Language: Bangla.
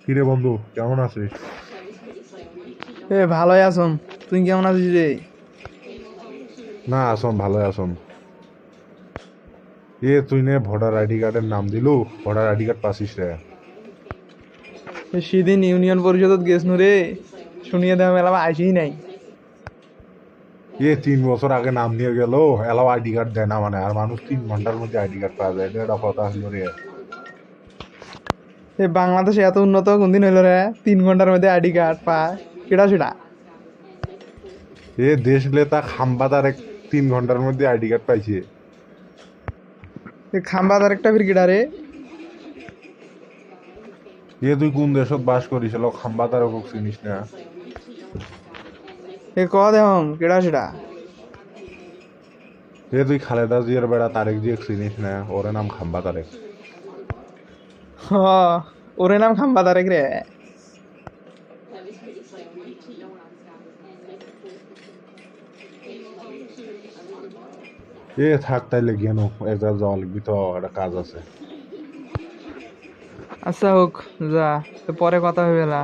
কিরে বন্ধু, কেমন আছিস? ভালোই আছম। তুই কেমন আছিস রে? না, আসন ভালোই আসন। তুই নে ভোটার আইডি কার্ডের নাম দিলু, ভোটার আইডি কার্ড পাছিস রে? সেদিন ইউনিয়ন পরিষদত গেছনু রে, শুনিয়ে দেওয়া মেলা আইসি নাই। 3 বছর আগে নাম নিয়ে গেল, এলাও আইডি কার্ড দেয় না মানে, আর মানুষ 3 ঘন্টার মধ্যে আইডি কার্ড পাওয়া যায়, এটা একটা কথা হলো রে। বাংলাদেশে এত উন্নত কোনদিন হইল রে? 3 ঘন্টার মধ্যে আইডি কার্ড পায়, কেটা সেটা? দেশ লেতা খাম্বাদার 3 ঘন্টার মধ্যে আইডি কার্ড পাইছে। খাম্বা তার একটা ফির কেটা রে? তুই কোন দেশত বাস করিস, এলো খাম্বাদার ওকে চিনিস না? ক দেহম কেটা সেটা? তুই খালেদা জিয়ার বেড়া তারেক জিয়া চিনিস না? ওর নাম খাম্বা তারেক। হ, ওরে নাম খাম্বা তারেক রে। থাক তাইলে গেন, এক জায়গায় যাওয়া লিখবি তো, একটা কাজ আছে। আচ্ছা হোক, যা, তো পরে কথা হইবে না।